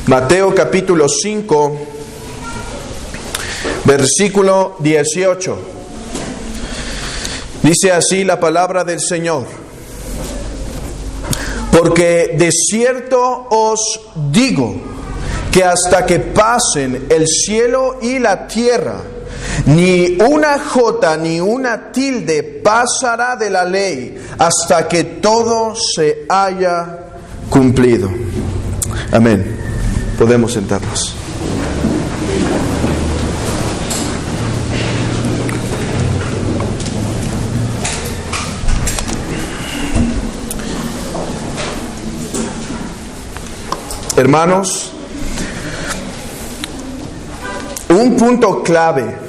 Mateo capítulo 5, versículo 18. Dice así la palabra del Señor: porque de cierto os digo que hasta que pasen el cielo y la tierra, ni una jota ni una tilde pasará de la ley hasta que todo se haya cumplido. Amén. Podemos sentarnos. Hermanos, un punto clave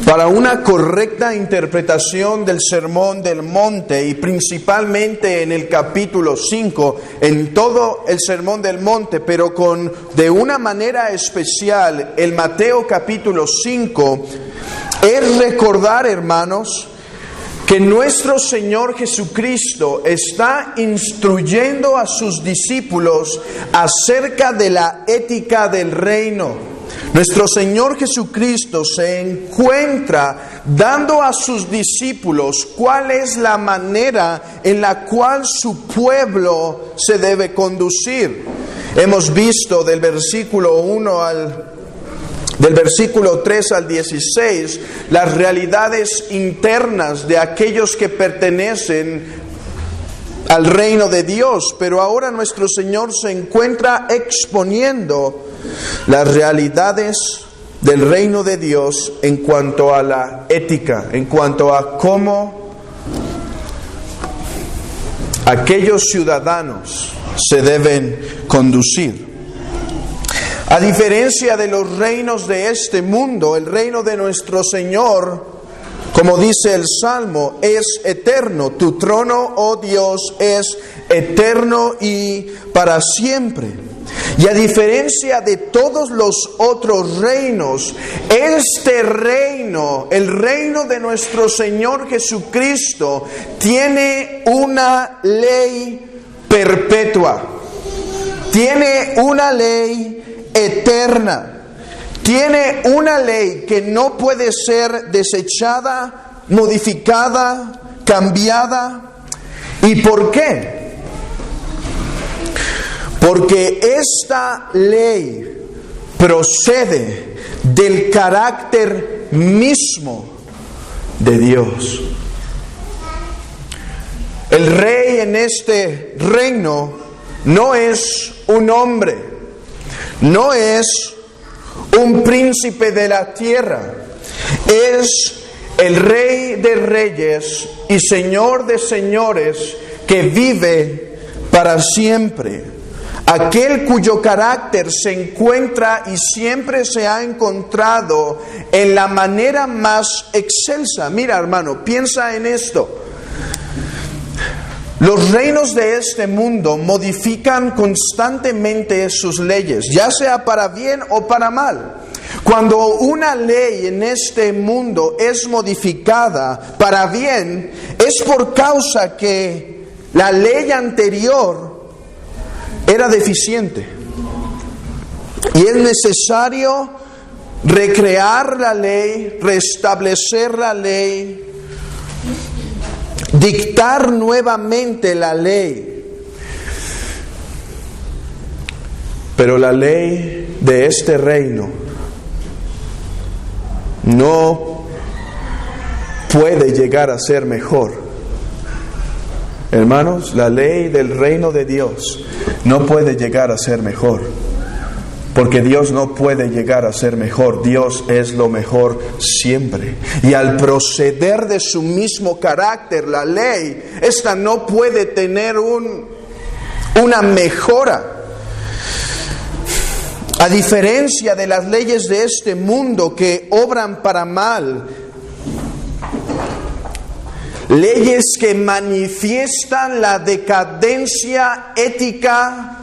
para una correcta interpretación del Sermón del Monte, y principalmente en el capítulo 5, en todo el Sermón del Monte, pero de una manera especial el Mateo capítulo 5, es recordar, hermanos, que nuestro Señor Jesucristo está instruyendo a sus discípulos acerca de la ética del reino. Nuestro Señor Jesucristo se encuentra dando a sus discípulos cuál es la manera en la cual su pueblo se debe conducir. Hemos visto del versículo 3 al 16 las realidades internas de aquellos que pertenecen al reino de Dios, pero ahora nuestro Señor se encuentra exponiendo las realidades del reino de Dios en cuanto a la ética, en cuanto a cómo aquellos ciudadanos se deben conducir. A diferencia de los reinos de este mundo, el reino de nuestro Señor, como dice el Salmo, es eterno. Tu trono, oh Dios, es eterno y para siempre. Y a diferencia de todos los otros reinos, este reino, el reino de nuestro Señor Jesucristo, tiene una ley perpetua. Tiene una ley eterna. Tiene una ley que no puede ser desechada, modificada, cambiada. ¿Y por qué? Porque esta ley procede del carácter mismo de Dios. El rey en este reino no es un hombre, no es un príncipe de la tierra, es el Rey de reyes y Señor de señores que vive para siempre. Aquel cuyo carácter se encuentra y siempre se ha encontrado en la manera más excelsa. Mira, hermano, piensa en esto. Los reinos de este mundo modifican constantemente sus leyes, ya sea para bien o para mal. Cuando una ley en este mundo es modificada para bien, es por causa que la ley anterior era deficiente. Y es necesario recrear la ley, restablecer la ley, dictar nuevamente la ley. Pero la ley de este reino no puede llegar a ser mejor. Hermanos, la ley del reino de Dios no puede llegar a ser mejor. Porque Dios no puede llegar a ser mejor. Dios es lo mejor siempre. Y al proceder de su mismo carácter, la ley, esta no puede tener una mejora. A diferencia de las leyes de este mundo que obran para mal, leyes que manifiestan la decadencia ética,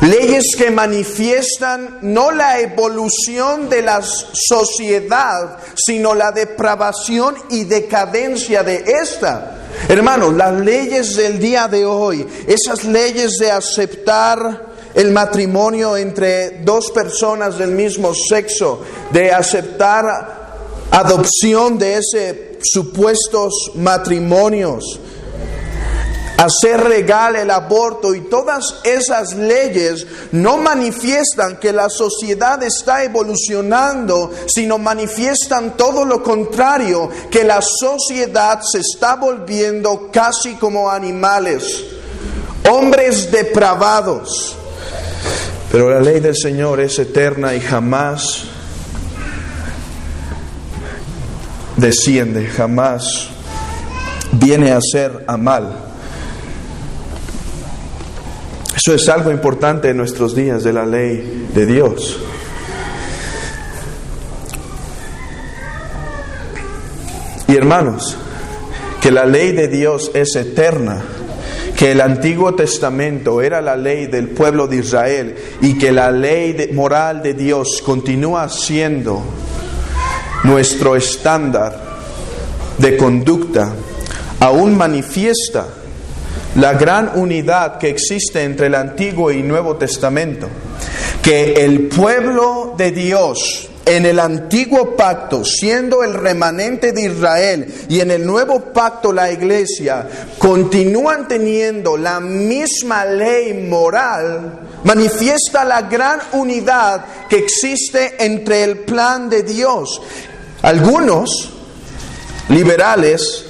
leyes que manifiestan no la evolución de la sociedad, sino la depravación y decadencia de esta. Hermanos, las leyes del día de hoy, esas leyes de aceptar el matrimonio entre dos personas del mismo sexo, de aceptar adopción de esos supuestos matrimonios, hacer legal el aborto, y todas esas leyes no manifiestan que la sociedad está evolucionando, sino manifiestan todo lo contrario, que la sociedad se está volviendo casi como animales, hombres depravados. Pero la ley del Señor es eterna y jamás desciende, jamás viene a ser a mal. Eso es algo importante en nuestros días de la ley de Dios. Y hermanos, que la ley de Dios es eterna, que el Antiguo Testamento era la ley del pueblo de Israel y que la ley moral de Dios continúa siendo nuestro estándar de conducta, aún manifiesta la gran unidad que existe entre el Antiguo y Nuevo Testamento, que el pueblo de Dios en el Antiguo Pacto, siendo el remanente de Israel, y en el Nuevo Pacto la Iglesia, continúan teniendo la misma ley moral, manifiesta la gran unidad que existe entre el plan de Dios. Algunos liberales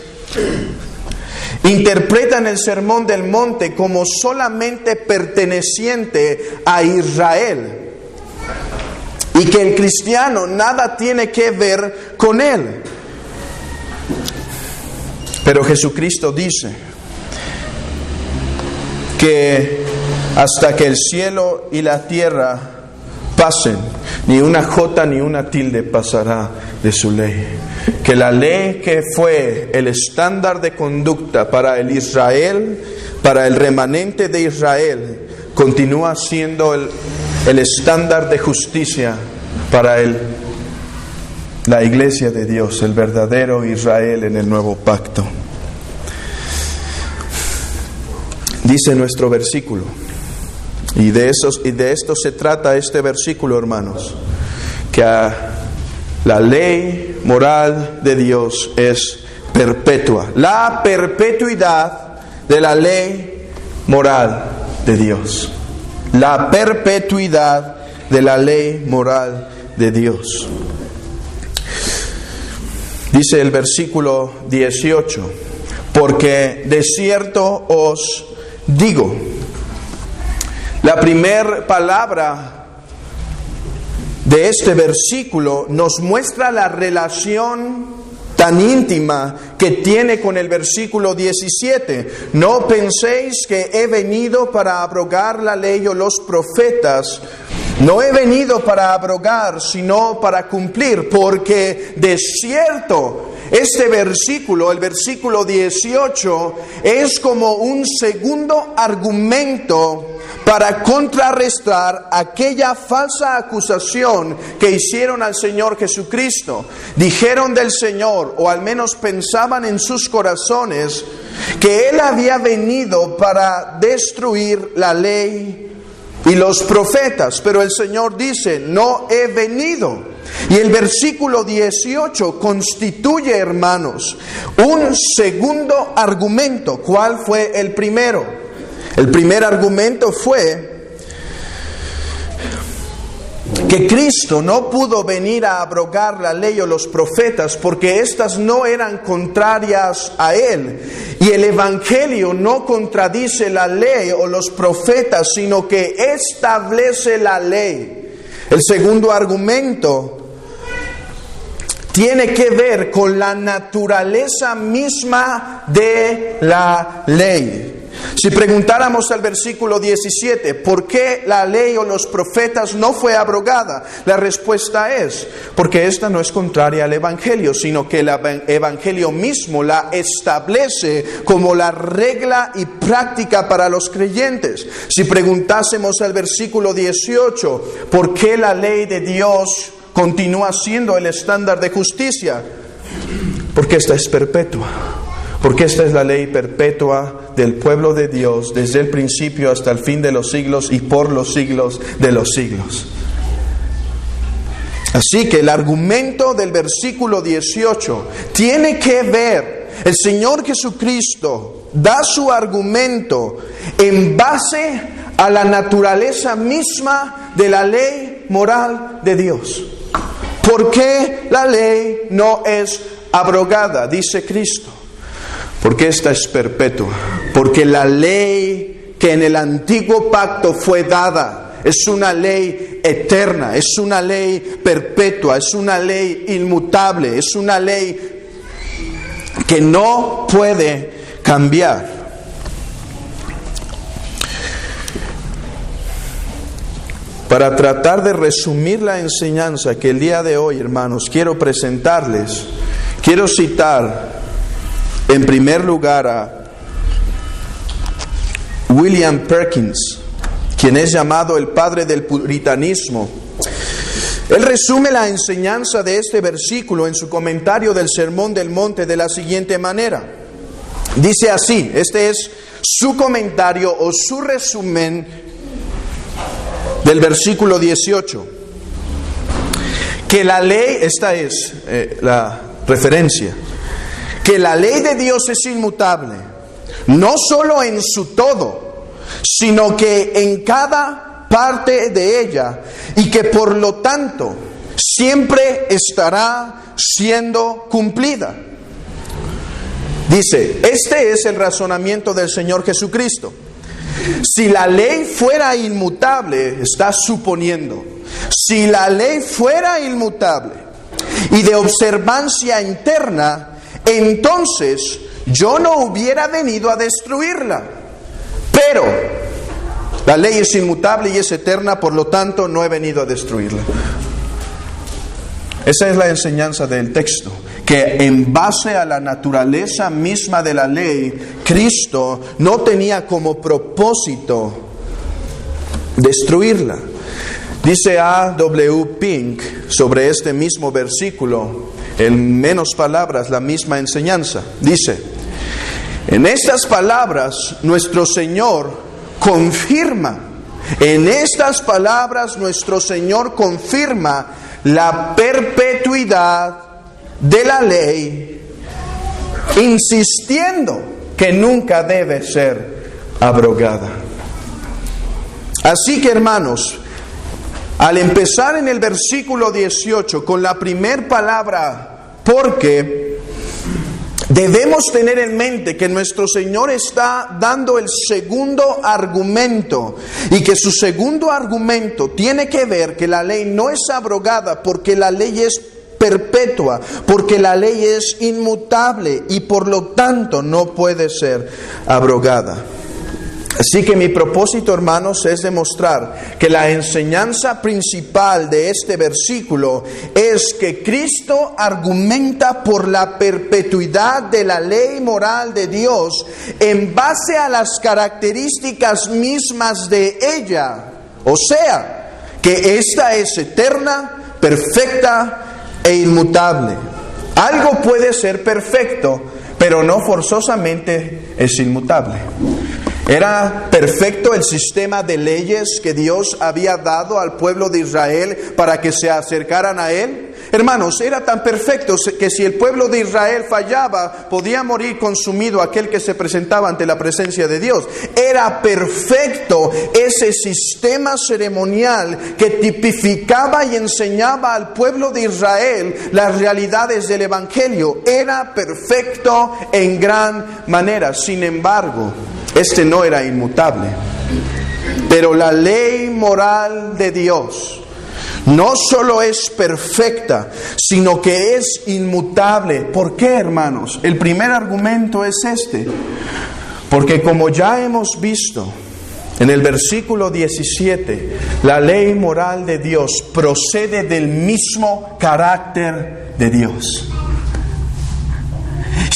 interpretan el Sermón del Monte como solamente perteneciente a Israel y que el cristiano nada tiene que ver con él. Pero Jesucristo dice que hasta que el cielo y la tierra pasen, ni una jota ni una tilde pasará de su ley. Que la ley que fue el estándar de conducta para el Israel, para el remanente de Israel, continúa siendo el estándar de justicia para la iglesia de Dios, el verdadero Israel en el nuevo pacto. Dice nuestro versículo, y de esto se trata este versículo, hermanos, que la ley moral de Dios es perpetua. La perpetuidad de la ley moral de Dios. La perpetuidad de la ley moral de Dios. Dice el versículo 18, porque de cierto os digo. La primera palabra de este versículo nos muestra la relación tan íntima que tiene con el versículo 17. No penséis que he venido para abrogar la ley o los profetas. No he venido para abrogar, sino para cumplir, porque de cierto, este versículo, el versículo 18, es como un segundo argumento para contrarrestar aquella falsa acusación que hicieron al Señor Jesucristo. Dijeron del Señor, o al menos pensaban en sus corazones, que Él había venido para destruir la ley y los profetas, pero el Señor dice, no he venido. Y el versículo 18 constituye, hermanos, un segundo argumento. ¿Cuál fue el primero? El primer argumento fue que Cristo no pudo venir a abrogar la ley o los profetas porque éstas no eran contrarias a Él. Y el Evangelio no contradice la ley o los profetas, sino que establece la ley. El segundo argumento tiene que ver con la naturaleza misma de la ley. Si preguntáramos al versículo 17, ¿por qué la ley o los profetas no fue abrogada? La respuesta es, porque esta no es contraria al Evangelio, sino que el Evangelio mismo la establece como la regla y práctica para los creyentes. Si preguntásemos al versículo 18, ¿por qué la ley de Dios continúa siendo el estándar de justicia? Porque esta es perpetua. Porque esta es la ley perpetua del pueblo de Dios desde el principio hasta el fin de los siglos y por los siglos de los siglos. Así que el argumento del versículo 18 tiene que ver, el Señor Jesucristo da su argumento en base a la naturaleza misma de la ley moral de Dios. ¿Por qué la ley no es abrogada? Dice Cristo. Porque esta es perpetua. Porque la ley que en el antiguo pacto fue dada es una ley eterna, es una ley perpetua, es una ley inmutable, es una ley que no puede cambiar. Para tratar de resumir la enseñanza que el día de hoy, hermanos, quiero presentarles, quiero citar en primer lugar a William Perkins, quien es llamado el padre del puritanismo. Él resume la enseñanza de este versículo en su comentario del Sermón del Monte de la siguiente manera. Dice así, este es su comentario o su resumen del versículo 18. Que la ley, esta es la referencia, que la ley de Dios es inmutable, no solo en su todo, sino que en cada parte de ella, y que por lo tanto siempre estará siendo cumplida. Dice, este es el razonamiento del Señor Jesucristo. Si la ley fuera inmutable, está suponiendo, si la ley fuera inmutable y de observancia interna, entonces yo no hubiera venido a destruirla. Pero la ley es inmutable y es eterna, por lo tanto no he venido a destruirla. Esa es la enseñanza del texto, que en base a la naturaleza misma de la ley, Cristo no tenía como propósito destruirla. Dice A.W. Pink sobre este mismo versículo, en menos palabras, la misma enseñanza. Dice, en estas palabras nuestro Señor confirma, en estas palabras nuestro Señor confirma la perpetuidad de la ley, insistiendo que nunca debe ser abrogada. Así que, hermanos, al empezar en el versículo 18 con la primer palabra, porque, debemos tener en mente que nuestro Señor está dando el segundo argumento, y que su segundo argumento tiene que ver que la ley no es abrogada porque la ley es perpetua, porque la ley es inmutable y por lo tanto no puede ser abrogada. Así que mi propósito, hermanos, es demostrar que la enseñanza principal de este versículo es que Cristo argumenta por la perpetuidad de la ley moral de Dios en base a las características mismas de ella. O sea, que esta es eterna, perfecta e inmutable. Algo puede ser perfecto, pero no forzosamente es inmutable. ¿Era perfecto el sistema de leyes que Dios había dado al pueblo de Israel para que se acercaran a Él? Hermanos, era tan perfecto que si el pueblo de Israel fallaba, podía morir consumido aquel que se presentaba ante la presencia de Dios. Era perfecto ese sistema ceremonial que tipificaba y enseñaba al pueblo de Israel las realidades del Evangelio. Era perfecto en gran manera. Sin embargo, este no era inmutable. Pero la ley moral de Dios no solo es perfecta, sino que es inmutable. ¿Por qué, hermanos? El primer argumento es este. Porque como ya hemos visto en el versículo 17, la ley moral de Dios procede del mismo carácter de Dios.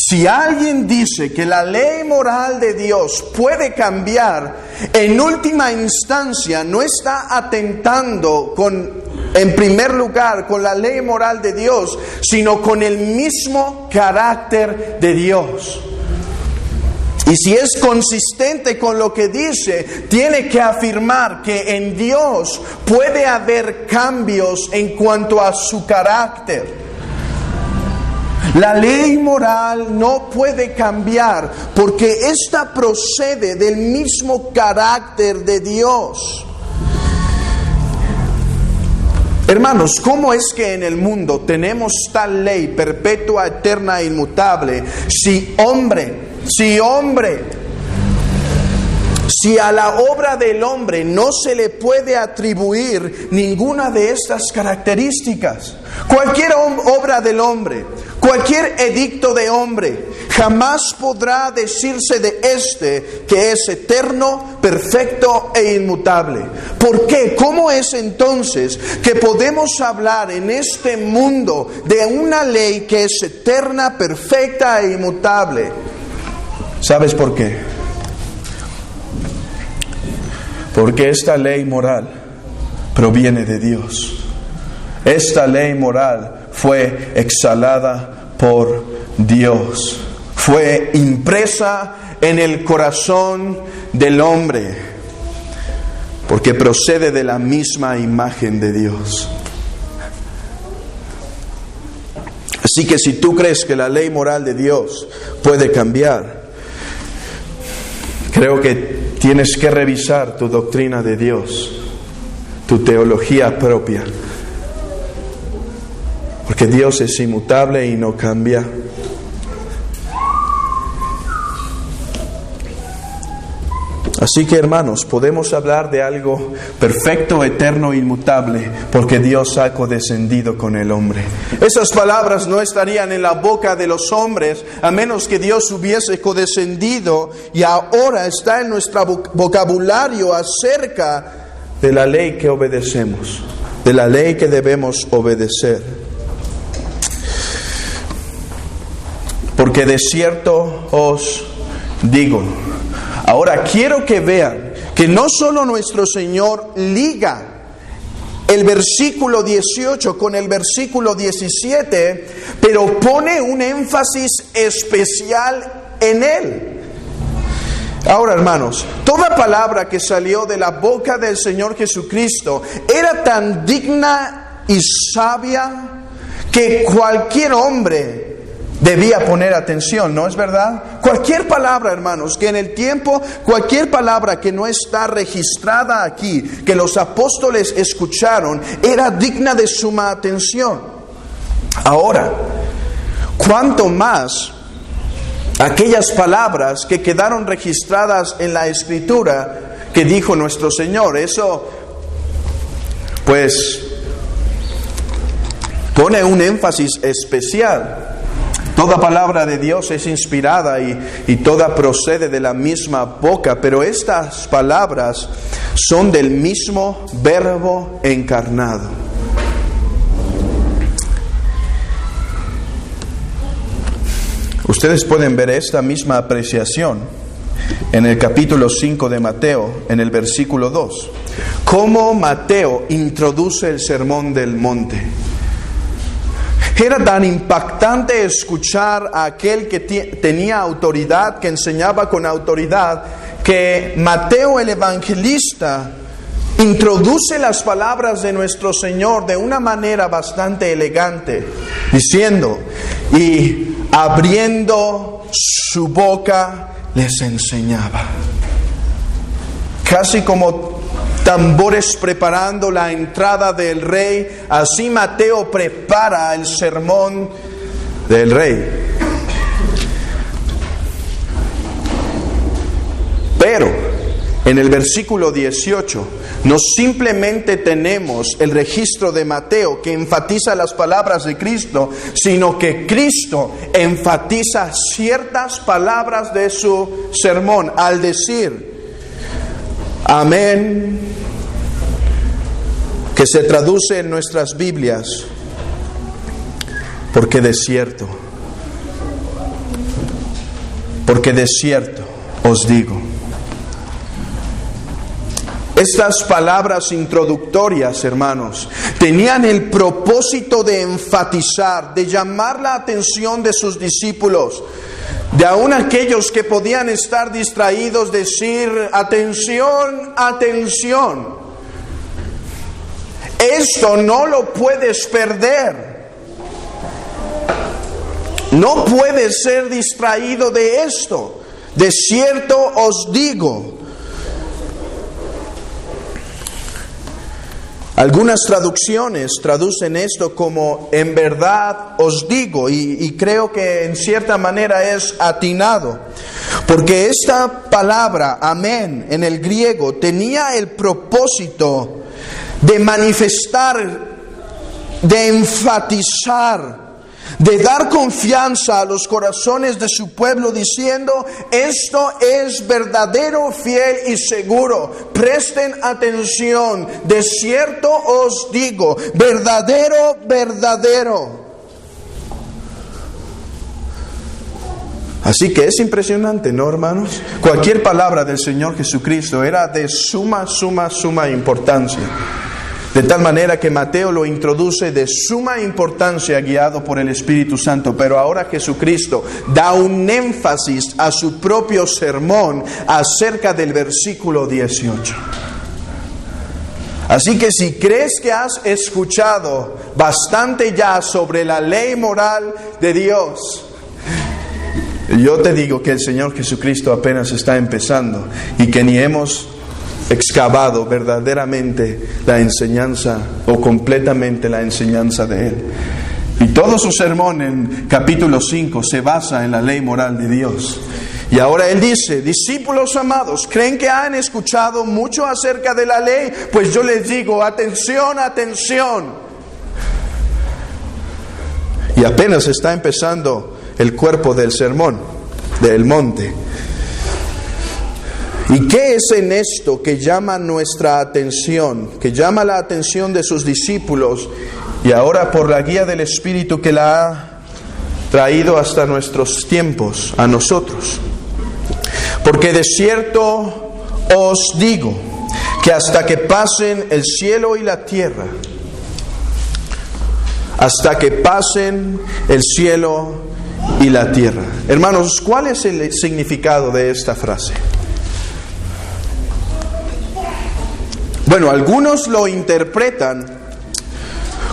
Si alguien dice que la ley moral de Dios puede cambiar, en última instancia no está atentando en primer lugar con la ley moral de Dios, sino con el mismo carácter de Dios. Y si es consistente con lo que dice, tiene que afirmar que en Dios puede haber cambios en cuanto a su carácter. La ley moral no puede cambiar porque ésta procede del mismo carácter de Dios. Hermanos, ¿cómo es que en el mundo tenemos tal ley perpetua, eterna e inmutable si a la obra del hombre no se le puede atribuir ninguna de estas características? Cualquier obra del hombre, cualquier edicto de hombre, jamás podrá decirse de este que es eterno, perfecto e inmutable. ¿Por qué? ¿Cómo es entonces que podemos hablar en este mundo de una ley que es eterna, perfecta e inmutable? ¿Sabes por qué? Porque esta ley moral proviene de Dios. Esta ley moral fue exhalada por Dios. Fue impresa en el corazón del hombre, porque procede de la misma imagen de Dios. Así que si tú crees que la ley moral de Dios puede cambiar, creo que tienes que revisar tu doctrina de Dios, tu teología propia. Porque Dios es inmutable y no cambia. Así que, hermanos, podemos hablar de algo perfecto, eterno, inmutable, porque Dios ha condescendido con el hombre. Esas palabras no estarían en la boca de los hombres a menos que Dios hubiese condescendido, y ahora está en nuestro vocabulario acerca de la ley que obedecemos, de la ley que debemos obedecer. Porque de cierto os digo. Ahora quiero que vean que no solo nuestro Señor liga el versículo 18 con el versículo 17, pero pone un énfasis especial en él. Ahora, hermanos, toda palabra que salió de la boca del Señor Jesucristo era tan digna y sabia que cualquier hombre debía poner atención, ¿no es verdad? Cualquier palabra, hermanos, que en el tiempo, cualquier palabra que no está registrada aquí, que los apóstoles escucharon, era digna de suma atención. Ahora, cuanto más aquellas palabras que quedaron registradas en la Escritura que dijo nuestro Señor, eso pues pone un énfasis especial. Toda palabra de Dios es inspirada y toda procede de la misma boca, pero estas palabras son del mismo Verbo encarnado. Ustedes pueden ver esta misma apreciación en el capítulo 5 de Mateo, en el versículo 2. Cómo Mateo introduce el sermón del monte. Era tan impactante escuchar a aquel que tenía autoridad, que enseñaba con autoridad, que Mateo el evangelista introduce las palabras de nuestro Señor de una manera bastante elegante, diciendo, y abriendo su boca les enseñaba. Casi como tambores preparando la entrada del rey, así Mateo prepara el sermón del rey. Pero en el versículo 18 no simplemente tenemos el registro de Mateo que enfatiza las palabras de Cristo, sino que Cristo enfatiza ciertas palabras de su sermón al decir amén, que se traduce en nuestras Biblias, porque de cierto os digo. Estas palabras introductorias, hermanos, tenían el propósito de enfatizar, de llamar la atención de sus discípulos, de aún aquellos que podían estar distraídos, decir: atención, atención, esto no lo puedes perder, no puedes ser distraído de esto. De cierto os digo. Algunas traducciones traducen esto como en verdad os digo, y creo que en cierta manera es atinado, porque esta palabra amén en el griego tenía el propósito de manifestar, de enfatizar, de dar confianza a los corazones de su pueblo, diciendo: esto es verdadero, fiel y seguro. Presten atención, de cierto os digo, verdadero, verdadero. Así que es impresionante, ¿no, hermanos? Cualquier palabra del Señor Jesucristo era de suma importancia. De tal manera que Mateo lo introduce de suma importancia, guiado por el Espíritu Santo. Pero ahora Jesucristo da un énfasis a su propio sermón acerca del versículo 18. Así que si crees que has escuchado bastante ya sobre la ley moral de Dios, yo te digo que el Señor Jesucristo apenas está empezando y que ni hemos excavado verdaderamente la enseñanza o completamente la enseñanza de Él. Y todo su sermón en capítulo 5 se basa en la ley moral de Dios. Y ahora Él dice: discípulos amados, ¿creen que han escuchado mucho acerca de la ley? Pues yo les digo: atención, atención. Y apenas está empezando el cuerpo del sermón del monte. ¿Y qué es en esto que llama nuestra atención, que llama la atención de sus discípulos, y ahora por la guía del Espíritu que la ha traído hasta nuestros tiempos, a nosotros? Porque de cierto os digo que hasta que pasen el cielo y la tierra, hasta que pasen el cielo y la tierra. Hermanos, ¿cuál es el significado de esta frase? Bueno, algunos lo interpretan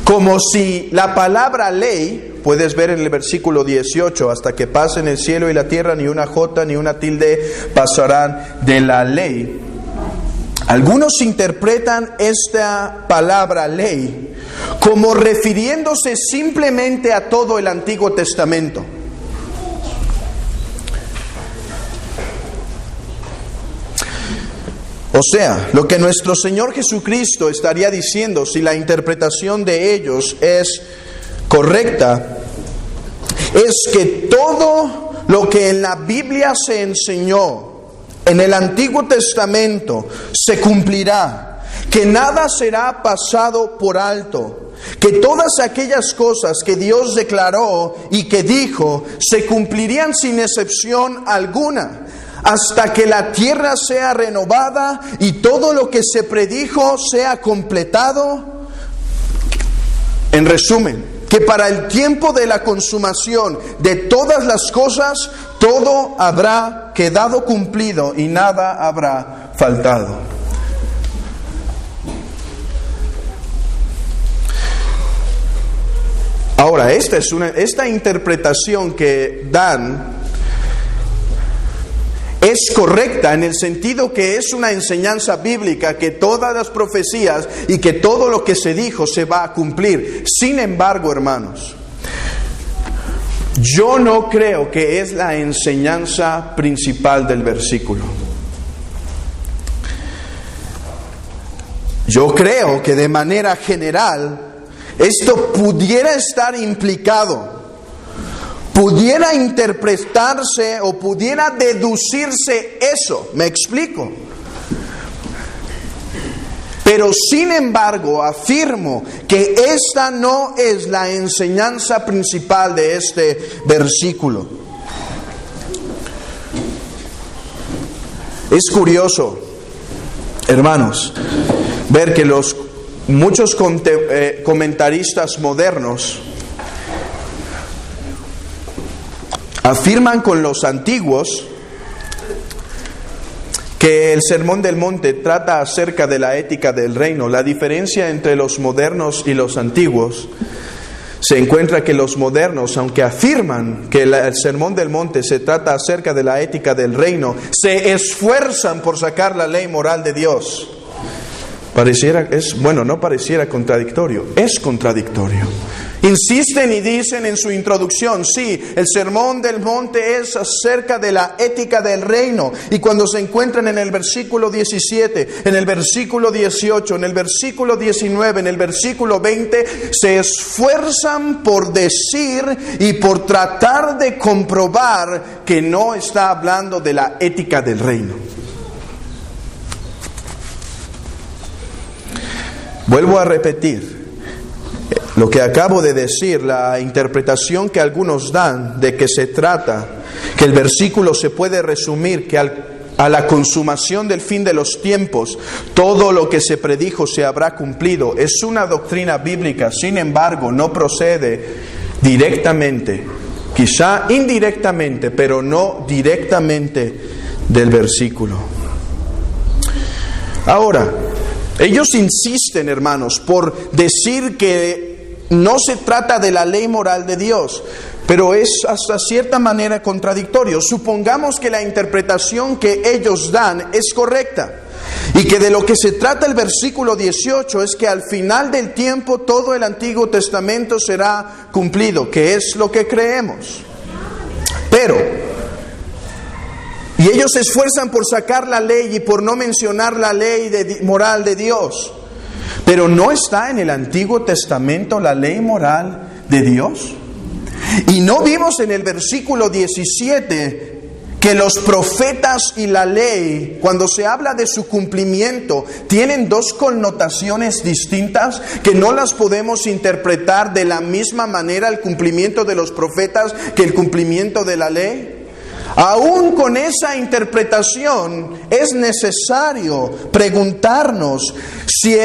como si la palabra ley, puedes ver en el versículo 18, hasta que pasen el cielo y la tierra, ni una jota ni una tilde pasarán de la ley. Algunos interpretan esta palabra ley como refiriéndose simplemente a todo el Antiguo Testamento. O sea, lo que nuestro Señor Jesucristo estaría diciendo, si la interpretación de ellos es correcta, es que todo lo que en la Biblia se enseñó en el Antiguo Testamento se cumplirá, que nada será pasado por alto, que todas aquellas cosas que Dios declaró y que dijo se cumplirían sin excepción alguna, hasta que la tierra sea renovada y todo lo que se predijo sea completado. En resumen, que para el tiempo de la consumación de todas las cosas, todo habrá quedado cumplido y nada habrá faltado. Ahora, esta interpretación que dan es correcta en el sentido que es una enseñanza bíblica, que todas las profecías y que todo lo que se dijo se va a cumplir. Sin embargo, hermanos, yo no creo que es la enseñanza principal del versículo. Yo creo que de manera general esto pudiera estar implicado, pudiera interpretarse o pudiera deducirse eso. ¿Me explico? Pero sin embargo afirmo que esta no es la enseñanza principal de este versículo. Es curioso, hermanos, ver que muchos comentaristas modernos afirman con los antiguos que el Sermón del Monte trata acerca de la ética del reino. La diferencia entre los modernos y los antiguos se encuentra que los modernos, aunque afirman que el Sermón del Monte se trata acerca de la ética del reino, se esfuerzan por sacar la ley moral de Dios. No pareciera contradictorio, es contradictorio. Insisten y dicen en su introducción, sí, el Sermón del Monte es acerca de la ética del reino. Y cuando se encuentran en el versículo 17, en el versículo 18, en el versículo 19, en el versículo 20, se esfuerzan por decir y por tratar de comprobar que no está hablando de la ética del reino. Vuelvo a repetir lo que acabo de decir, la interpretación que algunos dan de que se trata, que el versículo se puede resumir que a la consumación del fin de los tiempos, todo lo que se predijo se habrá cumplido. Es una doctrina bíblica, sin embargo, no procede directamente, quizá indirectamente, pero no directamente del versículo. Ahora, ellos insisten, hermanos, por decir que no se trata de la ley moral de Dios, pero es hasta cierta manera contradictorio. Supongamos que la interpretación que ellos dan es correcta y que de lo que se trata el versículo 18 es que al final del tiempo todo el Antiguo Testamento será cumplido, que es lo que creemos. Y ellos se esfuerzan por sacar la ley y por no mencionar la ley moral de Dios. Pero ¿no está en el Antiguo Testamento la ley moral de Dios? Y no vimos en el versículo 17 que los profetas y la ley, cuando se habla de su cumplimiento, tienen dos connotaciones distintas que no las podemos interpretar de la misma manera el cumplimiento de los profetas que el cumplimiento de la ley. Aún con esa interpretación es necesario preguntarnos si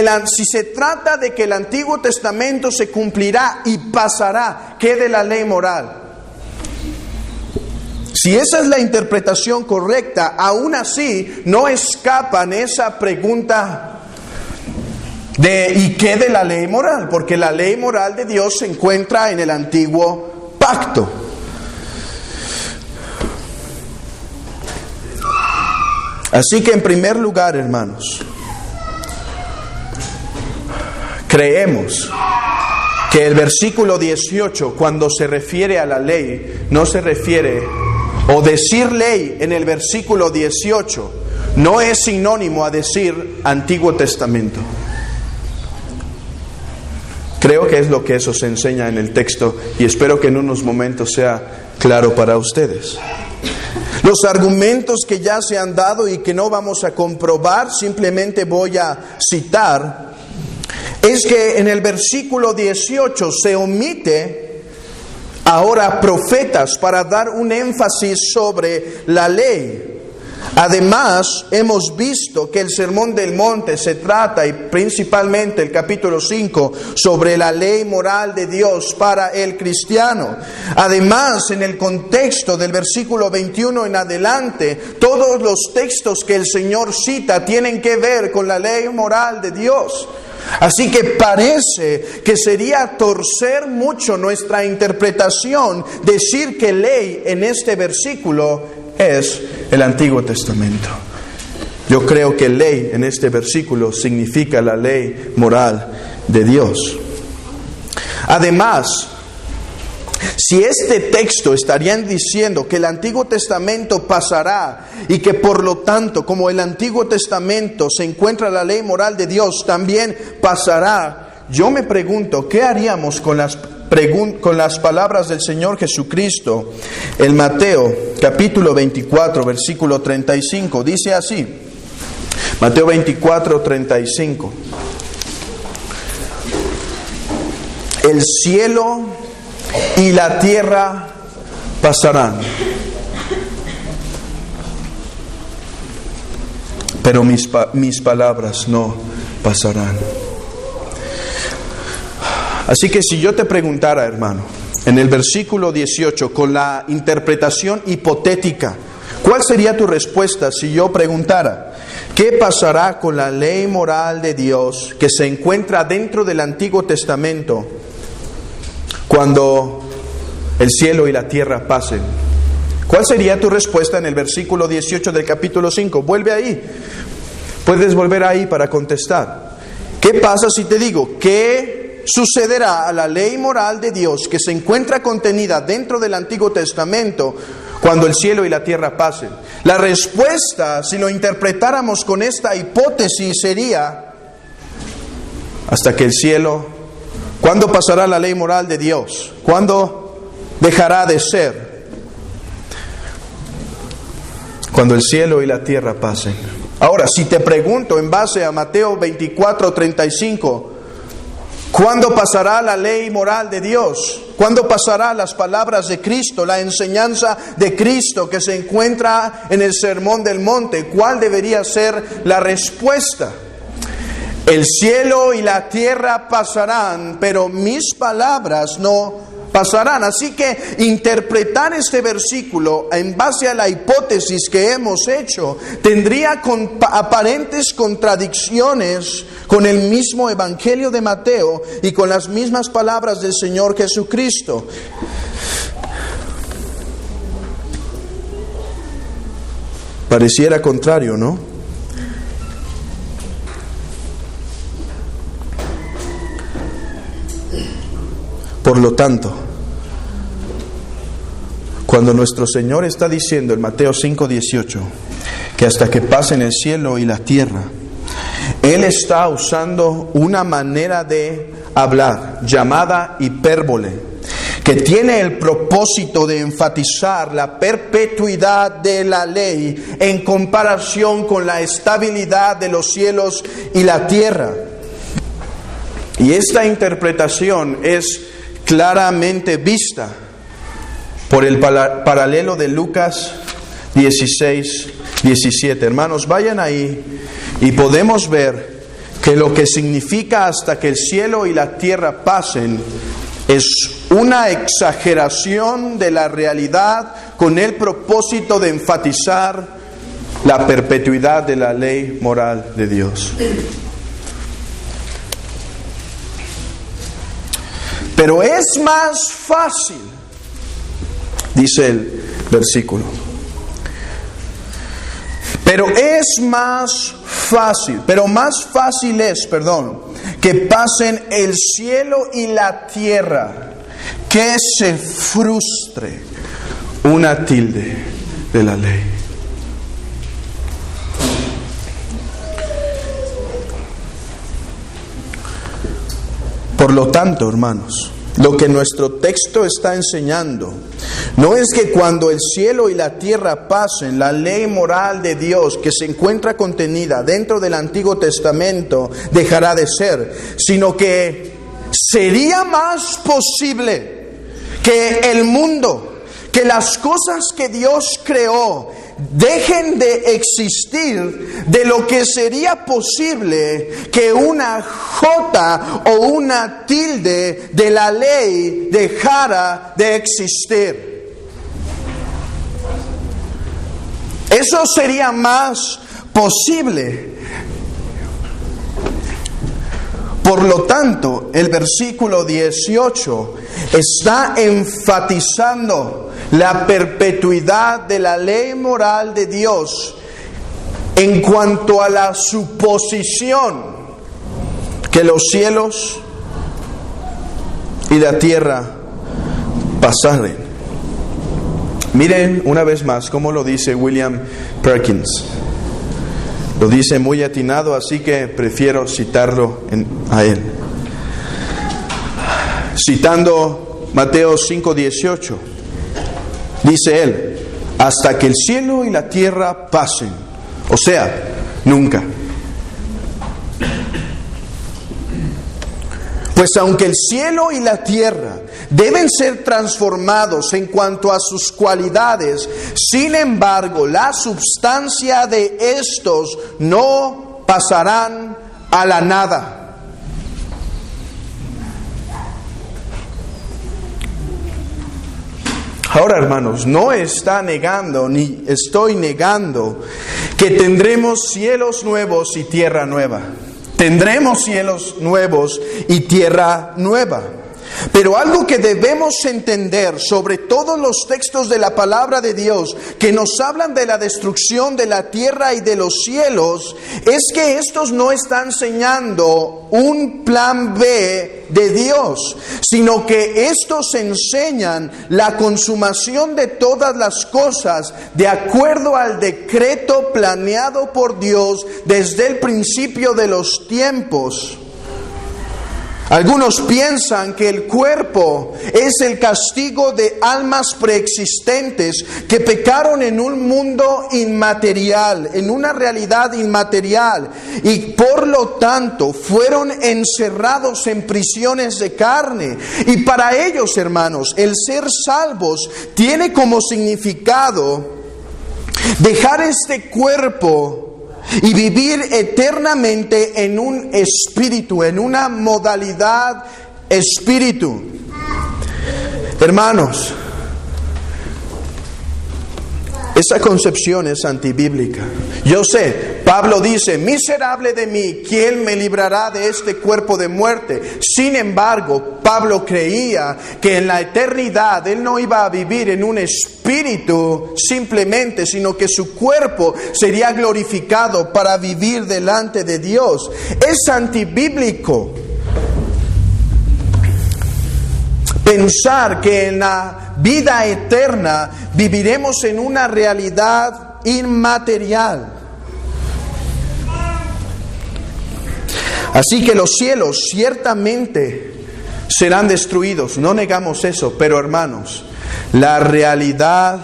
se trata de que el Antiguo Testamento se cumplirá y pasará, ¿qué de la ley moral? Si esa es la interpretación correcta, aún así no escapan esa pregunta de ¿y qué de la ley moral? Porque la ley moral de Dios se encuentra en el Antiguo Pacto. Así que en primer lugar, hermanos, creemos que el versículo 18, cuando se refiere a la ley, no se refiere, o decir ley en el versículo 18, no es sinónimo a decir Antiguo Testamento. Creo que es lo que eso se enseña en el texto y espero que en unos momentos sea claro para ustedes. Los argumentos que ya se han dado y que no vamos a comprobar, simplemente voy a citar, es que en el versículo 18 se omite ahora profetas para dar un énfasis sobre la ley. Además, hemos visto que el Sermón del Monte se trata, y principalmente el capítulo 5, sobre la ley moral de Dios para el cristiano. Además, en el contexto del versículo 21 en adelante, todos los textos que el Señor cita tienen que ver con la ley moral de Dios. Así que parece que sería torcer mucho nuestra interpretación decir que ley en este versículo es el Antiguo Testamento. Yo creo que ley en este versículo significa la ley moral de Dios. Además, si este texto estarían diciendo que el Antiguo Testamento pasará y que por lo tanto, como el Antiguo Testamento se encuentra la ley moral de Dios, también pasará, yo me pregunto, ¿qué haríamos con las palabras del Señor Jesucristo? En Mateo capítulo 24, versículo 35, dice así, Mateo 24, 35. El cielo y la tierra pasarán, pero mis palabras no pasarán. Así que si yo te preguntara, hermano, en el versículo 18, con la interpretación hipotética. ¿Cuál sería tu respuesta si yo preguntara, ¿qué pasará con la ley moral de Dios que se encuentra dentro del Antiguo Testamento cuando el cielo y la tierra pasen? ¿Cuál sería tu respuesta en el versículo 18 del capítulo 5? Vuelve ahí. Puedes volver ahí para contestar. ¿Qué pasa si te digo, ¿qué sucederá a la ley moral de Dios que se encuentra contenida dentro del Antiguo Testamento cuando el cielo y la tierra pasen? La respuesta, si lo interpretáramos con esta hipótesis, sería: hasta que el cielo. ¿Cuándo pasará la ley moral de Dios? ¿Cuándo dejará de ser? Cuando el cielo y la tierra pasen. Ahora, si te pregunto en base a Mateo 24:35, ¿cuándo pasará la ley moral de Dios? ¿Cuándo pasará las palabras de Cristo, la enseñanza de Cristo que se encuentra en el Sermón del Monte? ¿Cuál debería ser la respuesta? El cielo y la tierra pasarán, pero mis palabras no pasarán. Así que interpretar este versículo en base a la hipótesis que hemos hecho tendría aparentes contradicciones con el mismo Evangelio de Mateo y con las mismas palabras del Señor Jesucristo. Pareciera contrario, ¿no? Por lo tanto, cuando nuestro Señor está diciendo en Mateo 5:18 que hasta que pasen el cielo y la tierra, Él está usando una manera de hablar llamada hipérbole, que tiene el propósito de enfatizar la perpetuidad de la ley en comparación con la estabilidad de los cielos y la tierra. Y esta interpretación es claramente vista por el paralelo de Lucas 16:17. Hermanos, vayan ahí y podemos ver que lo que significa hasta que el cielo y la tierra pasen es una exageración de la realidad con el propósito de enfatizar la perpetuidad de la ley moral de Dios. Pero es más fácil, dice el versículo, más fácil es, que pasen el cielo y la tierra, que se frustre una tilde de la ley. Por lo tanto, hermanos, lo que nuestro texto está enseñando no es que cuando el cielo y la tierra pasen, la ley moral de Dios que se encuentra contenida dentro del Antiguo Testamento dejará de ser, sino que sería más posible que el mundo, que las cosas que Dios creó dejen de existir, de lo que sería posible que una jota o una tilde de la ley dejara de existir. Eso sería más posible. Por lo tanto, el versículo 18 está enfatizando la perpetuidad de la ley moral de Dios en cuanto a la suposición que los cielos y la tierra pasaren. Miren una vez más cómo lo dice William Perkins. Lo dice muy atinado, así que prefiero citarlo a él. Citando Mateo 5:18, dice él: hasta que el cielo y la tierra pasen, o sea, nunca. Pues aunque el cielo y la tierra deben ser transformados en cuanto a sus cualidades, sin embargo, la substancia de estos no pasarán a la nada. Ahora, hermanos, no está negando, ni estoy negando, que tendremos cielos nuevos y tierra nueva. Tendremos cielos nuevos y tierra nueva. Pero algo que debemos entender sobre todos los textos de la palabra de Dios que nos hablan de la destrucción de la tierra y de los cielos, es que estos no están enseñando un plan B de Dios, sino que estos enseñan la consumación de todas las cosas de acuerdo al decreto planeado por Dios desde el principio de los tiempos. Algunos piensan que el cuerpo es el castigo de almas preexistentes que pecaron en un mundo inmaterial, en una realidad inmaterial, y por lo tanto fueron encerrados en prisiones de carne. Y para ellos, hermanos, el ser salvos tiene como significado dejar este cuerpo y vivir eternamente en un espíritu, en una modalidad espíritu. Hermanos, esa concepción es antibíblica. Yo sé, Pablo dice, miserable de mí, ¿quién me librará de este cuerpo de muerte? Sin embargo, Pablo creía que en la eternidad él no iba a vivir en un espíritu simplemente, sino que su cuerpo sería glorificado para vivir delante de Dios. Es antibíblico pensar que en la vida eterna viviremos en una realidad inmaterial. Así que los cielos ciertamente serán destruidos, no negamos eso, pero hermanos, la realidad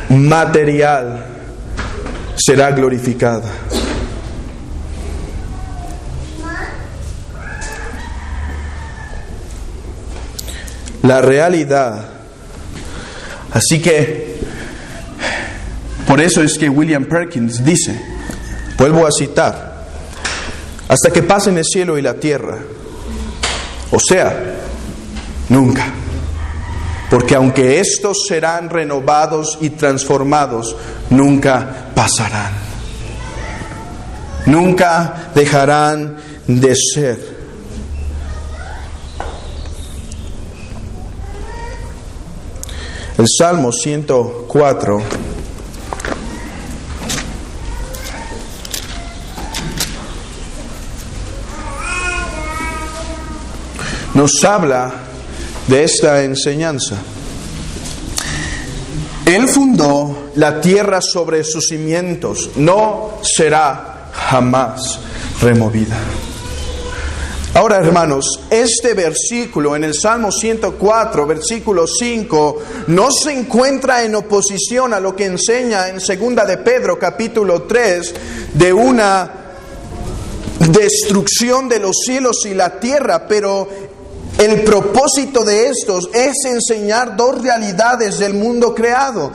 material será glorificada. La realidad. Así que por eso es que William Perkins dice, vuelvo a citar, hasta que pasen el cielo y la tierra, o sea, nunca. Porque aunque estos serán renovados y transformados, nunca pasarán. Nunca dejarán de ser. El Salmo 104 nos habla de esta enseñanza. Él fundó la tierra sobre sus cimientos, no será jamás removida. Ahora, hermanos, este versículo en el Salmo 104, versículo 5, no se encuentra en oposición a lo que enseña en 2 de Pedro, capítulo 3, de una destrucción de los cielos y la tierra, pero el propósito de estos es enseñar dos realidades del mundo creado.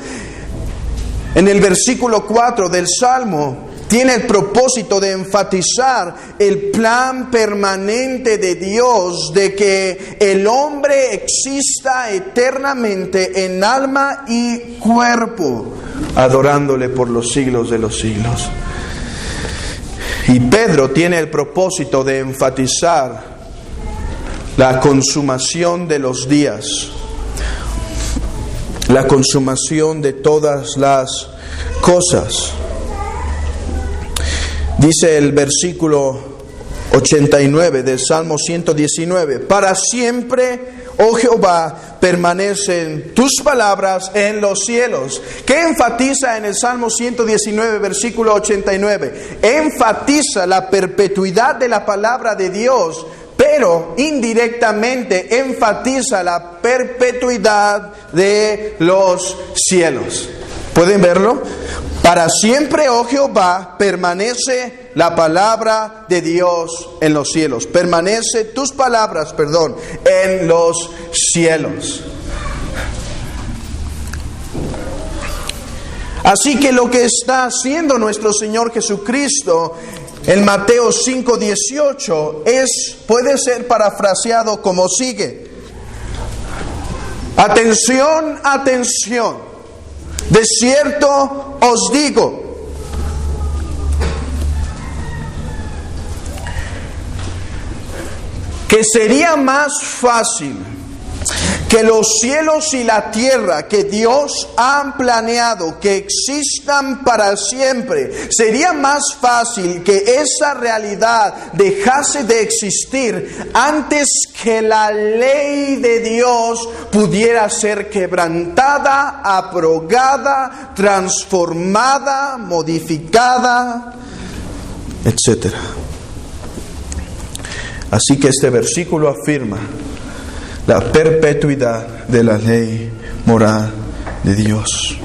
En el versículo 4 del Salmo tiene el propósito de enfatizar el plan permanente de Dios de que el hombre exista eternamente en alma y cuerpo, adorándole por los siglos de los siglos. Y Pedro tiene el propósito de enfatizar la consumación de los días, la consumación de todas las cosas. Dice el versículo 89 del Salmo 119, para siempre, oh Jehová, permanecen tus palabras en los cielos. ¿Qué enfatiza en el Salmo 119, versículo 89? Enfatiza la perpetuidad de la palabra de Dios, pero indirectamente enfatiza la perpetuidad de los cielos. ¿Pueden verlo? Para siempre, oh Jehová, permanece la palabra de Dios en los cielos. Permanece tus palabras, en los cielos. Así que lo que está haciendo nuestro Señor Jesucristo en Mateo 5:18 puede ser parafraseado como sigue: atención, atención, de cierto os digo, que sería más fácil que los cielos y la tierra que Dios ha planeado que existan para siempre, sería más fácil que esa realidad dejase de existir antes que la ley de Dios pudiera ser quebrantada, abrogada, transformada, modificada, etc. Así que este versículo afirma la perpetuidad de la ley moral de Dios.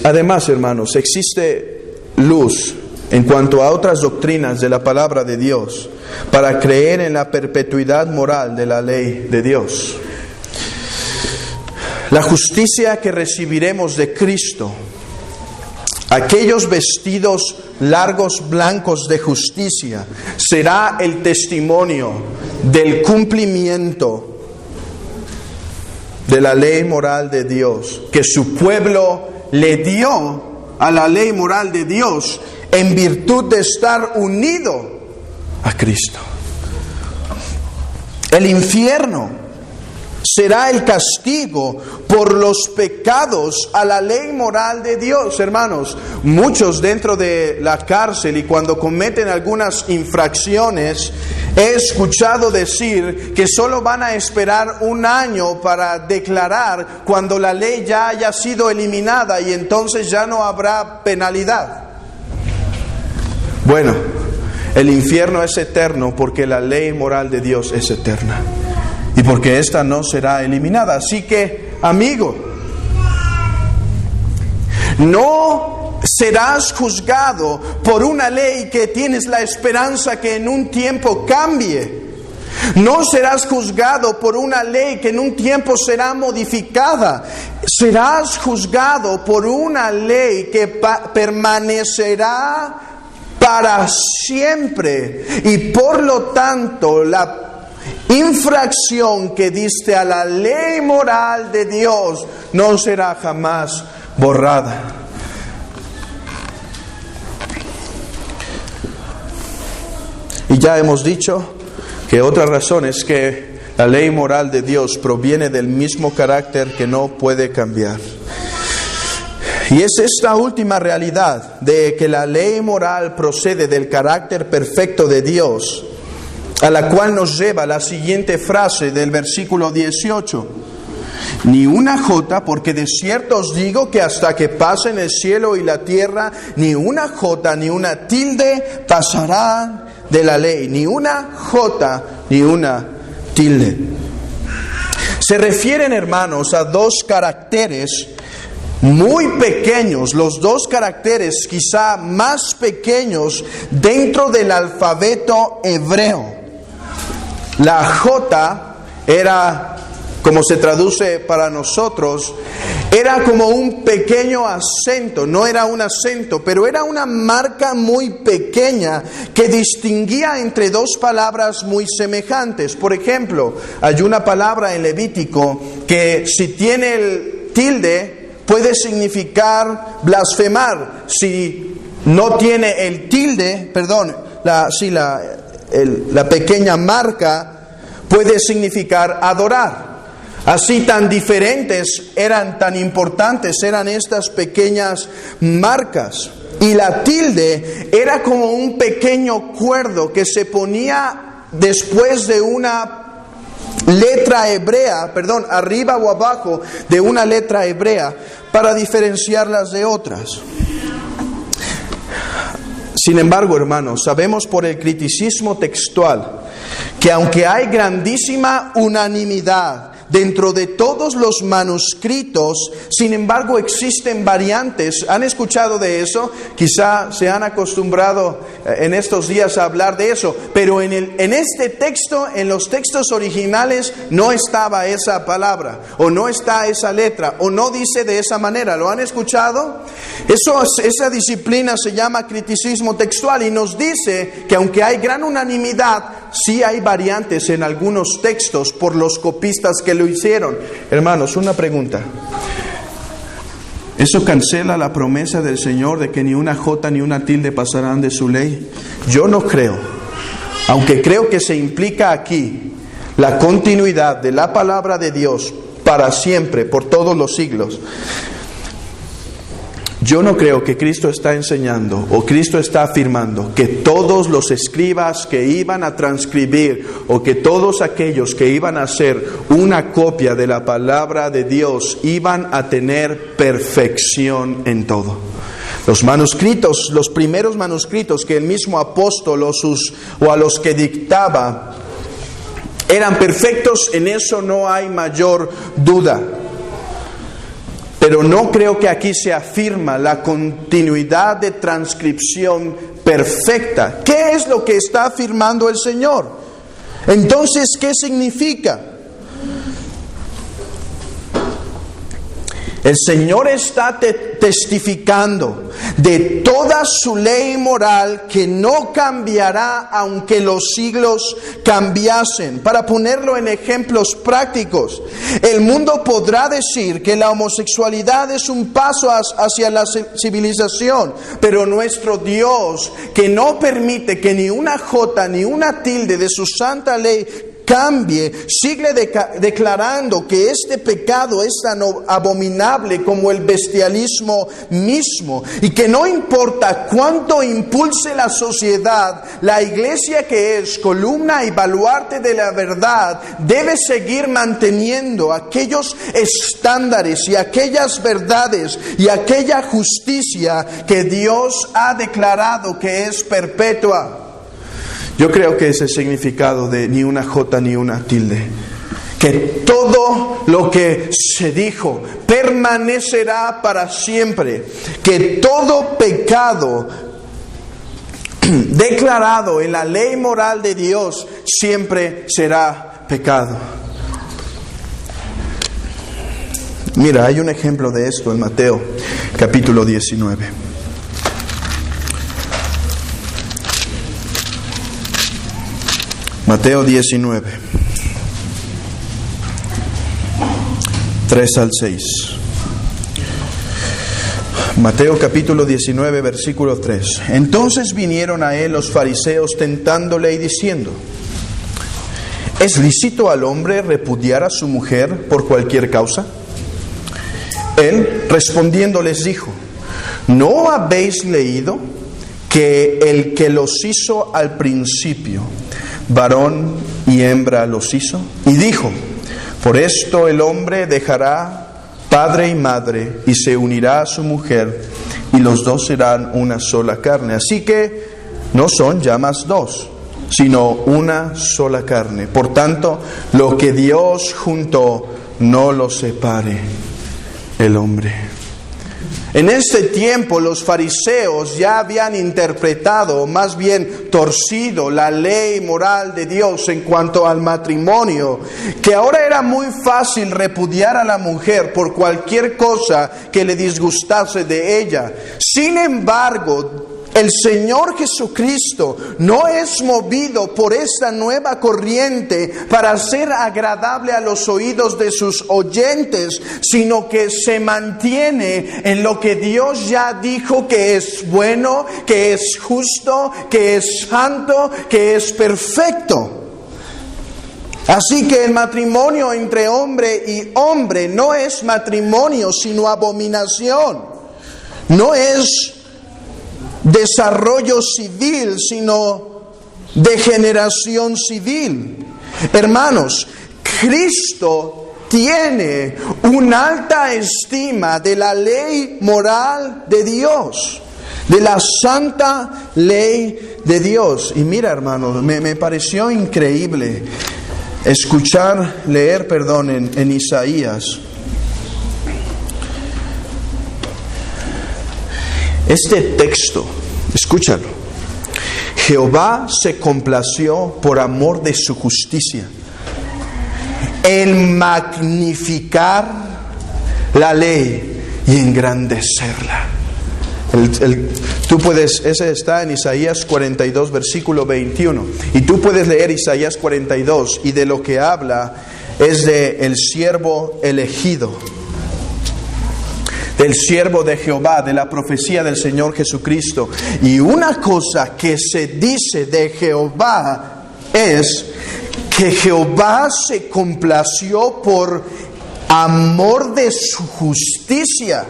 Además, hermanos, existe luz en cuanto a otras doctrinas de la palabra de Dios para creer en la perpetuidad moral de la ley de Dios. La justicia que recibiremos de Cristo, aquellos vestidos largos blancos de justicia, será el testimonio del cumplimiento de la ley moral de Dios, que su pueblo le dio a la ley moral de Dios en virtud de estar unido a Cristo. El infierno será el castigo por los pecados a la ley moral de Dios. Hermanos, muchos dentro de la cárcel y cuando cometen algunas infracciones, he escuchado decir que solo van a esperar un año para declarar cuando la ley ya haya sido eliminada y entonces ya no habrá penalidad. Bueno, el infierno es eterno porque la ley moral de Dios es eterna. Y porque esta no será eliminada. Así que, amigo, no serás juzgado por una ley que tienes la esperanza que en un tiempo cambie. No serás juzgado por una ley que en un tiempo será modificada. Serás juzgado por una ley que permanecerá para siempre. Y por lo tanto, la infracción que diste a la ley moral de Dios no será jamás borrada. Y ya hemos dicho que otra razón es que la ley moral de Dios proviene del mismo carácter que no puede cambiar. Y es esta última realidad de que la ley moral procede del carácter perfecto de Dios, a la cual nos lleva la siguiente frase del versículo 18. Ni una jota, porque de cierto os digo que hasta que pasen el cielo y la tierra, ni una jota ni una tilde pasará de la ley. Ni una jota ni una tilde. Se refieren, hermanos, a dos caracteres muy pequeños, los dos caracteres quizá más pequeños dentro del alfabeto hebreo. La J era, como se traduce para nosotros, era como un pequeño acento, no era un acento, pero era una marca muy pequeña que distinguía entre dos palabras muy semejantes. Por ejemplo, hay una palabra en Levítico que si tiene el tilde puede significar blasfemar. Si no tiene el tilde, la pequeña marca puede significar adorar. Así tan diferentes eran, tan importantes eran estas pequeñas marcas. Y la tilde era como un pequeño cuerdo que se ponía después de una letra hebrea, arriba o abajo de una letra hebrea para diferenciarlas de otras. Sin embargo, hermanos, sabemos por el criticismo textual que aunque hay grandísima unanimidad dentro de todos los manuscritos. Sin embargo, existen variantes. ¿Han escuchado de eso? Quizá se han acostumbrado en estos días a hablar de eso, pero en este texto, en los textos originales, no estaba esa palabra, o no está esa letra, o no dice de esa manera. ¿Lo han escuchado? Esa disciplina se llama criticismo textual y nos dice que aunque hay gran unanimidad, sí hay variantes en algunos textos por los copistas que lo hicieron. Hermanos, una pregunta. ¿Eso cancela la promesa del Señor de que ni una jota ni una tilde pasarán de su ley? Yo no creo. Aunque creo que se implica aquí la continuidad de la palabra de Dios para siempre, por todos los siglos. Yo no creo que Cristo está enseñando o Cristo está afirmando que todos los escribas que iban a transcribir o que todos aquellos que iban a hacer una copia de la palabra de Dios iban a tener perfección en todo. Los manuscritos, los primeros manuscritos que el mismo apóstol o a los que dictaba eran perfectos, en eso no hay mayor duda. Pero no creo que aquí se afirma la continuidad de transcripción perfecta. ¿Qué es lo que está afirmando el Señor? Entonces, ¿qué significa? El Señor está testificando de toda su ley moral que no cambiará aunque los siglos cambiasen. Para ponerlo en ejemplos prácticos, el mundo podrá decir que la homosexualidad es un paso hacia la civilización, pero nuestro Dios, que no permite que ni una jota ni una tilde de su santa ley cambie, sigue declarando que este pecado es tan abominable como el bestialismo mismo, y que no importa cuánto impulse la sociedad, la iglesia, que es columna y baluarte de la verdad, debe seguir manteniendo aquellos estándares y aquellas verdades y aquella justicia que Dios ha declarado que es perpetua. Yo creo que es el significado de ni una jota ni una tilde. Que todo lo que se dijo permanecerá para siempre. Que todo pecado declarado en la ley moral de Dios siempre será pecado. Mira, hay un ejemplo de esto en Mateo, capítulo 19. Mateo 19, 3 al 6. Mateo capítulo 19, versículo 3. Entonces vinieron a él los fariseos tentándole y diciendo: ¿es lícito al hombre repudiar a su mujer por cualquier causa? Él respondiendo les dijo: ¿no habéis leído que el que los hizo al principio, varón y hembra los hizo? Y dijo: por esto el hombre dejará padre y madre y se unirá a su mujer, y los dos serán una sola carne. Así que no son ya más dos, sino una sola carne. Por tanto, lo que Dios juntó, no lo separe el hombre. En este tiempo los fariseos ya habían interpretado, más bien torcido, la ley moral de Dios en cuanto al matrimonio, que ahora era muy fácil repudiar a la mujer por cualquier cosa que le disgustase de ella. Sin embargo, el Señor Jesucristo no es movido por esta nueva corriente para ser agradable a los oídos de sus oyentes, sino que se mantiene en lo que Dios ya dijo que es bueno, que es justo, que es santo, que es perfecto. Así que el matrimonio entre hombre y hombre no es matrimonio, sino abominación. No es desarrollo civil, sino degeneración civil. Hermanos, Cristo tiene una alta estima de la ley moral de Dios, de la santa ley de Dios. Y mira, hermanos, me pareció increíble leer en Isaías. Este texto, escúchalo. Jehová se complació por amor de su justicia en magnificar la ley y engrandecerla. Ese está en Isaías 42, versículo 21. Y tú puedes leer Isaías 42, y de lo que habla es de el siervo elegido, del siervo de Jehová, de la profecía del Señor Jesucristo. Y una cosa que se dice de Jehová es que Jehová se complació por amor de su justicia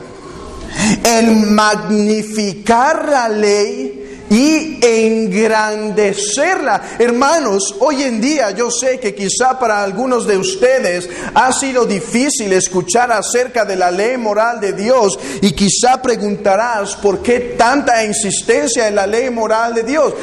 en magnificar la ley y engrandecerla. Hermanos, hoy en día yo sé que quizá para algunos de ustedes ha sido difícil escuchar acerca de la ley moral de Dios, y quizá preguntarás por qué tanta insistencia en la ley moral de Dios.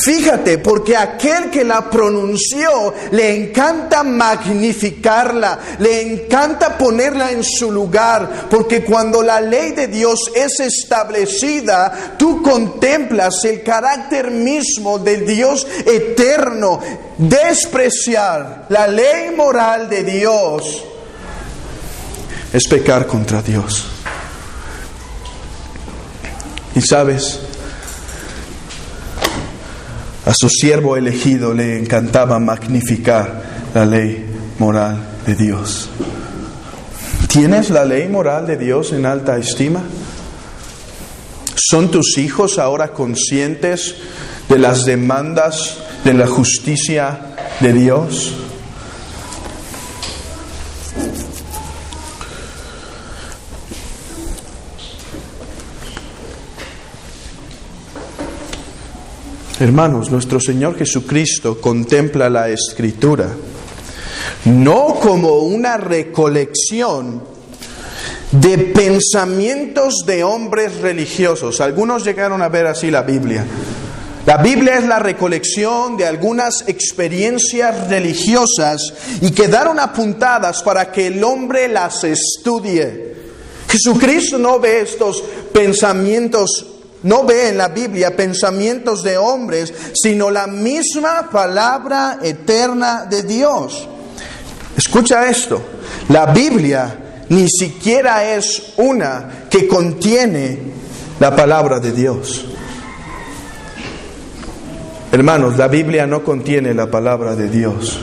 Fíjate, porque aquel que la pronunció le encanta magnificarla, le encanta ponerla en su lugar, porque cuando la ley de Dios es establecida, tú contemplas el carácter mismo del Dios eterno. Despreciar la ley moral de Dios es pecar contra Dios. Y sabes, a su siervo elegido le encantaba magnificar la ley moral de Dios. ¿Tienes la ley moral de Dios en alta estima? ¿Son tus hijos ahora conscientes de las demandas de la justicia de Dios? Hermanos, nuestro Señor Jesucristo contempla la Escritura no como una recolección de pensamientos de hombres religiosos. Algunos llegaron a ver así la Biblia. La Biblia es la recolección de algunas experiencias religiosas y quedaron apuntadas para que el hombre las estudie. Jesucristo no ve estos pensamientos, no ve en la Biblia pensamientos de hombres, sino la misma palabra eterna de Dios. Escucha esto, la Biblia ni siquiera es una que contiene la palabra de Dios. Hermanos, la Biblia no contiene la palabra de Dios.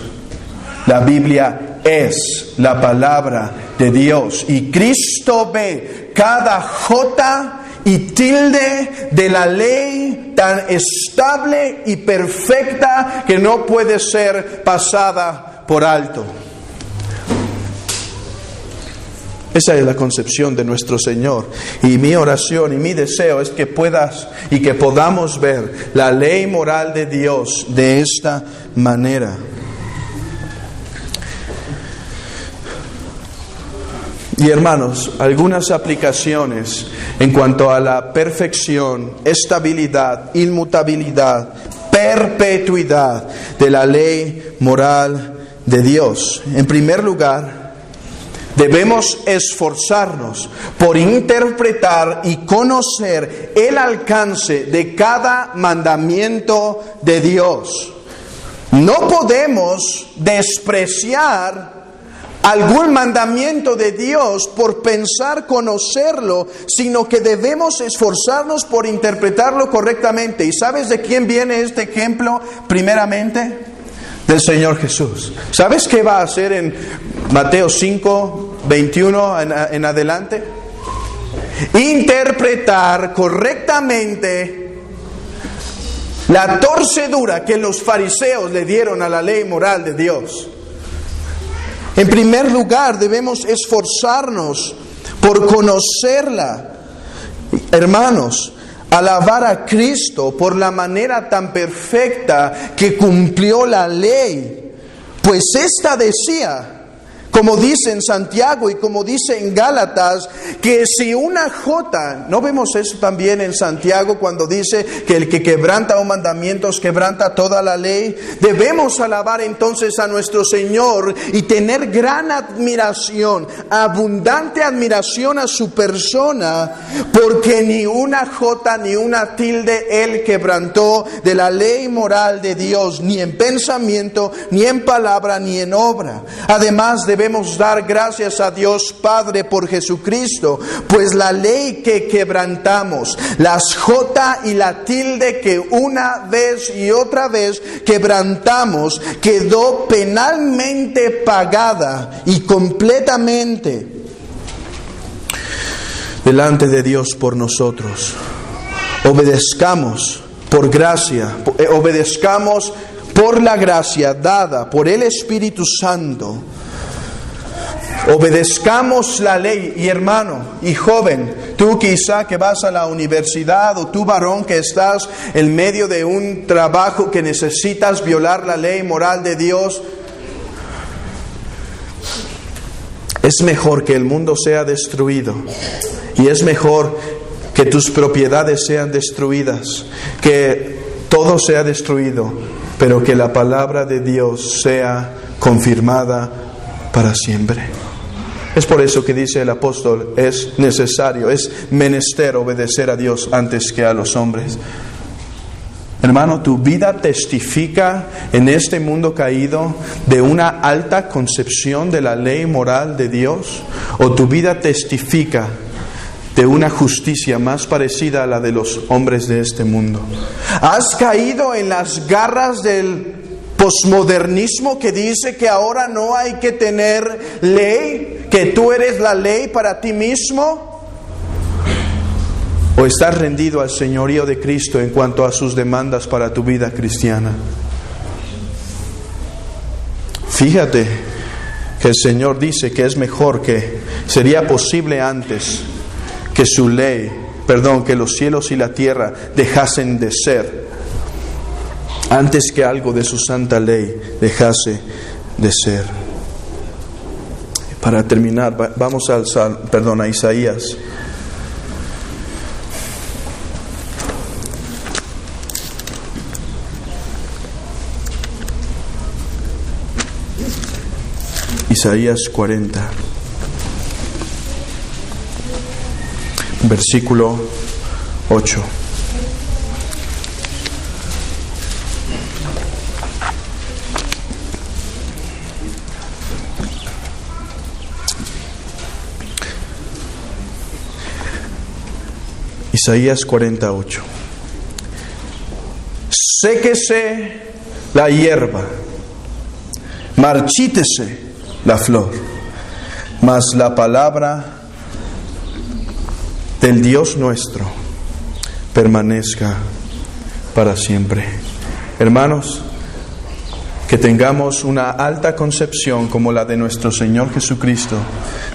La Biblia es la palabra de Dios. Y Cristo ve cada jota y tilde de la ley tan estable y perfecta que no puede ser pasada por alto. Esa es la concepción de nuestro Señor. Y mi oración y mi deseo es que puedas y que podamos ver la ley moral de Dios de esta manera. Y hermanos, algunas aplicaciones en cuanto a la perfección, estabilidad, inmutabilidad, perpetuidad de la ley moral de Dios. En primer lugar, debemos esforzarnos por interpretar y conocer el alcance de cada mandamiento de Dios. No podemos despreciar algún mandamiento de Dios por pensar conocerlo, sino que debemos esforzarnos por interpretarlo correctamente. ¿Y sabes de quién viene este ejemplo primeramente? Del Señor Jesús. ¿Sabes qué va a hacer en Mateo 5, 21 en adelante? Interpretar correctamente la torcedura que los fariseos le dieron a la ley moral de Dios. En primer lugar, debemos esforzarnos por conocerla. Hermanos, alabar a Cristo por la manera tan perfecta que cumplió la ley, pues ésta decía, como dice en Santiago y como dice en Gálatas, que si una jota, ¿no vemos eso también en Santiago cuando dice que el que quebranta un mandamiento quebranta toda la ley? Debemos alabar entonces a nuestro Señor y tener gran admiración, abundante admiración a su persona, porque ni una jota ni una tilde Él quebrantó de la ley moral de Dios, ni en pensamiento, ni en palabra, ni en obra. Además debemos dar gracias a Dios Padre por Jesucristo, pues la ley que quebrantamos, las jota y la tilde que una vez y otra vez quebrantamos, quedó penalmente pagada y completamente delante de Dios por nosotros. Obedezcamos por gracia, obedezcamos por la gracia dada por el Espíritu Santo. Obedezcamos la ley. Y hermano y joven, tú quizá que vas a la universidad, o tú varón que estás en medio de un trabajo que necesitas violar la ley moral de Dios, es mejor que el mundo sea destruido, y es mejor que tus propiedades sean destruidas, que todo sea destruido, pero que la palabra de Dios sea confirmada para siempre. Es por eso que dice el apóstol, es necesario, es menester obedecer a Dios antes que a los hombres. Hermano, tu vida testifica en este mundo caído de una alta concepción de la ley moral de Dios, o tu vida testifica de una justicia más parecida a la de los hombres de este mundo. ¿Has caído en las garras del posmodernismo que dice que ahora no hay que tener ley, que tú eres la ley para ti mismo? ¿O estás rendido al señorío de Cristo en cuanto a sus demandas para tu vida cristiana? Fíjate que el Señor dice que es mejor, que sería posible antes que su ley, que los cielos y la tierra dejasen de ser, antes que algo de su santa ley dejase de ser. Para terminar, vamos a Isaías. Isaías 40, versículo 8. Isaías 48. Séquese la hierba, marchítese la flor, mas la palabra del Dios nuestro permanezca para siempre. Hermanos, que tengamos una alta concepción como la de nuestro Señor Jesucristo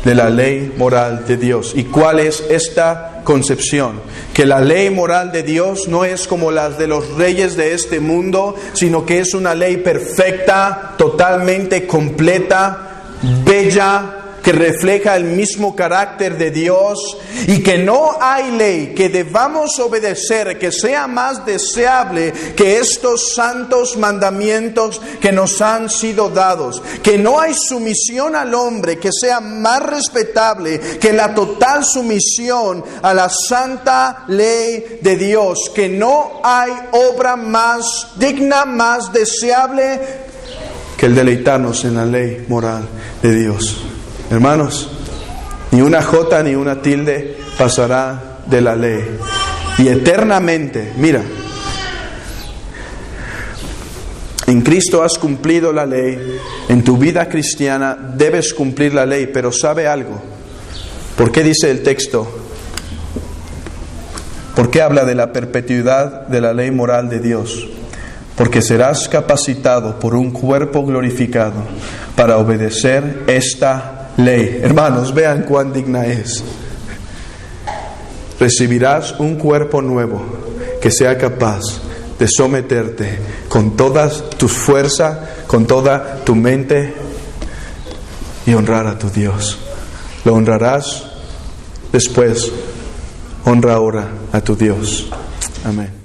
de la ley moral de Dios. ¿Y cuál es esta concepción? Que la ley moral de Dios no es como las de los reyes de este mundo, sino que es una ley perfecta, totalmente completa, bella, que refleja el mismo carácter de Dios, y que no hay ley que debamos obedecer que sea más deseable que estos santos mandamientos que nos han sido dados, que no hay sumisión al hombre que sea más respetable que la total sumisión a la santa ley de Dios, que no hay obra más digna, más deseable que el deleitarnos en la ley moral de Dios. Hermanos, ni una jota ni una tilde pasará de la ley. Y eternamente, mira, en Cristo has cumplido la ley, en tu vida cristiana debes cumplir la ley, pero ¿sabe algo? ¿Por qué dice el texto? ¿Por qué habla de la perpetuidad de la ley moral de Dios? Porque serás capacitado por un cuerpo glorificado para obedecer esta ley. Hermanos, vean cuán digna es. Recibirás un cuerpo nuevo que sea capaz de someterte con toda tu fuerza, con toda tu mente, y honrar a tu Dios. Lo honrarás después. Honra ahora a tu Dios. Amén.